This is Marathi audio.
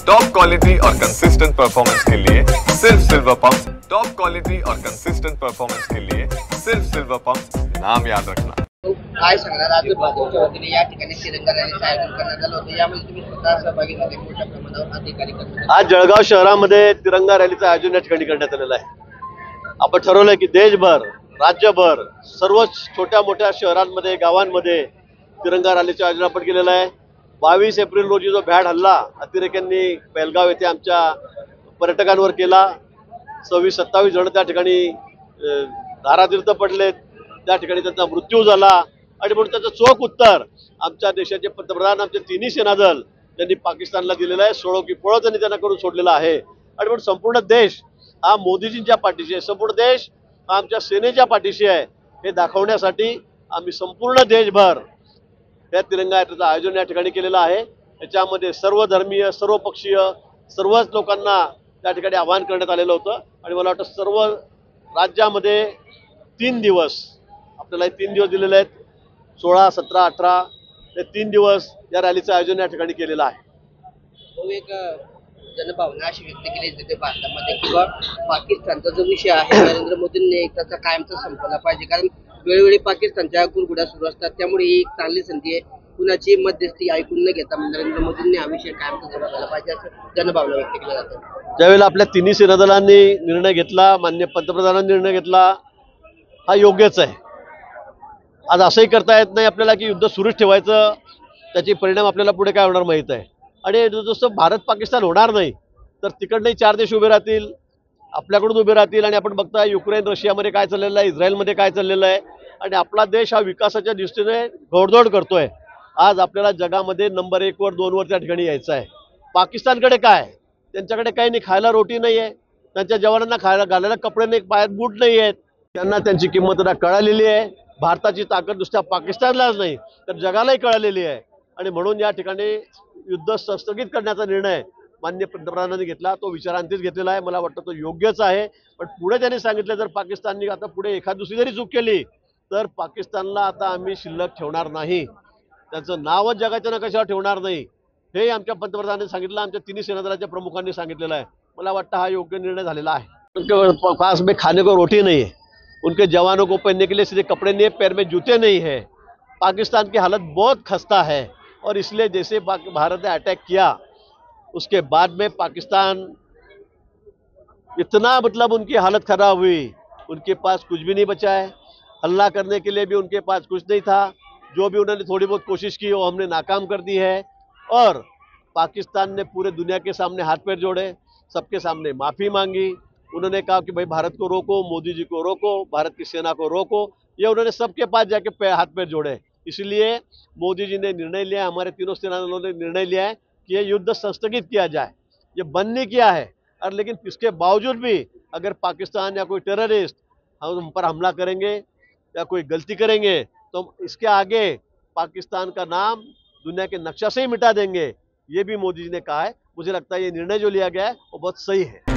टॉप क्वालिटी और कंसिस्टेंट परफॉर्मेंस के लिए सिर्फ सिल्वर पंप। टॉप क्वालिटी और कंसिस्टेंट परफॉर्मेंस के लिए सिर्फ सिल्वर पंप, नाम याद रखना। काय सांगणार आज भाजपच्या वतीने या ठिकाणी तिरंगा रॅलीचं आयोजन करण्यात आलं होतं, यामध्ये तुम्ही स्वतः सहभागी झाले, मोठ्या प्रमाणावर अधिकारी करण्यात आज जळगाव शहरामध्ये तिरंगा रॅलीचं आयोजन या ठिकाणी करण्यात आलेलं आहे। आपण ठरवलंय की देशभर, राज्यभर, सर्व छोट्या मोठ्या शहरांमध्ये, गावांमध्ये तिरंगा रॅलीचं आयोजन आपण केलेलं आहे। 22 एप्रिल रोजी जो भ्याड हल्ला अतिरेक्यांनी पेलगाव येथे आमच्या पर्यटकांवर केला, 26-27 जण त्या ठिकाणी धारातीर्थ पडले, त्या ठिकाणी त्यांचा मृत्यू झाला आणि म्हणून त्याचं चोख उत्तर आमच्या देशाचे पंतप्रधान, आमचे तिन्ही सेनादल त्यांनी पाकिस्तानला दिलेलं आहे। सोडो की पळो त्यांनी त्यांना करून सोडलेला आहे आणि म्हणून संपूर्ण देश हा मोदीजींच्या पाठीशी आहे, संपूर्ण देश हा आमच्या सेनेच्या पाठीशी आहे हे दाखवण्यासाठी आम्ही संपूर्ण देशभर या तिरंगा यात्रेचं आयोजन या ठिकाणी केलेलं आहे। याच्यामध्ये सर्व धर्मीय, सर्व पक्षीय, सर्वच लोकांना त्या ठिकाणी आवाहन करण्यात आलेलं होतं आणि मला वाटतं सर्व राज्यामध्ये 3 दिवस आपल्याला 3 दिवस दिलेले आहेत, 16, 17, 18 ते 3 दिवस या रॅलीचं आयोजन या ठिकाणी केलेलं आहे। तो एक जनभावना अशी व्यक्त केली जाते भारतामध्ये किंवा पाकिस्तानचा जो विषय आहे नरेंद्र मोदींनी त्याचा कायमचा संपला पाहिजे, कारण वेळोवेळी पाकिस्तानच्या कुरघोड्या सुरू असतात, त्यामुळे ही एक चांगली संधी आहे कुणाची मध्यस्थी ऐकून न घेता नरेंद्र मोदींनी हा विषय कायमचा संपला पाहिजे असं जनभावना व्यक्त केली जाते। ज्यावेळेला आपल्या तिन्ही सेनादलांनी निर्णय घेतला, माननीय पंतप्रधानांनी निर्णय घेतला, हा योग्यच आहे। आज असंही करता येत नाही आपल्याला की युद्ध सुरूच ठेवायचं, त्याचे परिणाम आपल्याला पुढे काय होणार माहीत आहे। आणि जसं भारत पाकिस्तान होणार नाही तर तिकडनंही 4 देश उभे राहतील, आपल्याकडून उभे राहतील आणि आपण बघताय युक्रेन रशियामध्ये काय चाललेलं आहे, इस्रायलमध्ये काय चाललेलं आहे आणि आपला देश हा विकासाच्या दृष्टीने घोडदौड करतोय। आज आपल्याला जगामध्ये नंबर 1 वर 2 वर त्या ठिकाणी यायचं आहे। पाकिस्तानकडे काय, त्यांच्याकडे काही नाही, खायला रोटी नाही आहे, त्यांच्या जवानांना खायला घालायला कपडे नाही, पायात बूट नाही आहेत, त्यांना त्यांची किंमत आता कळालेली आहे। भारताची ताकद नुसत्या पाकिस्तानलाच नाही तर जगालाही कळालेली आहे आणि म्हणून या ठिकाणी युद्ध स्थगित करण्याचा निर्णय माननीय पंतप्रधानांनी घेतला, तो विचारांतीच घेतलेला आहे। मला वाटतं तो योग्यच आहे, पण पुढे त्यांनी सांगितलं जर पाकिस्ताननी आता पुढे एखाद दुसरी जरी चूक केली तर पाकिस्तानला आता आम्ही शिल्लक ठेवणार नाही, त्याचं नावच जगाच्या नकाशावर ठेवणार नाही, हे आमच्या पंतप्रधानांनी सांगितलं, आमच्या तिन्ही सेनादलाच्या प्रमुखांनी सांगितलेलं आहे। मला वाटतं हा योग्य निर्णय झालेला आहे। उनके पास में खाने को रोटी नहीं है, उनके जवानों को पहनने के लिए सीधे कपड़े नहीं है, पैर में जूते नहीं है। पाकिस्तान की हालत बहुत खस्ता है और इसलिए जैसे भारत ने अटैक किया उसके बाद में पाकिस्तान इतना मतलब उनकी हालत खराब हुई, उनके पास कुछ भी नहीं बचा है, हल्ला करने के लिए भी उनके पास कुछ नहीं था, जो भी उन्होंने थोड़ी बहुत कोशिश की वो हमने नाकाम कर दी है। और पाकिस्तान ने पूरे दुनिया के सामने हाथ पैर जोड़े, सबके सामने माफ़ी मांगी, उन्होंने कहा कि भाई भारत को रोको, मोदी जी को रोको, भारत की सेना को रोको, ये उन्होंने सबके पास जाके हाथ पैर जोड़े। इसलिए मोदी जी ने निर्णय लिया, हमारे तीनों सेनादलों ने निर्णय लिया है कि ये युद्ध संस्थगित किया जाए। ये बंद नहीं किया है और लेकिन इसके बावजूद भी अगर पाकिस्तान या कोई टेररिस्ट हम पर हमला करेंगे या कोई गलती करेंगे तो हम इसके आगे पाकिस्तान का नाम दुनिया के नक्शा से ही मिटा देंगे, ये भी मोदी जी ने कहा है। मुझे लगता है ये निर्णय जो लिया गया है वो बहुत सही है।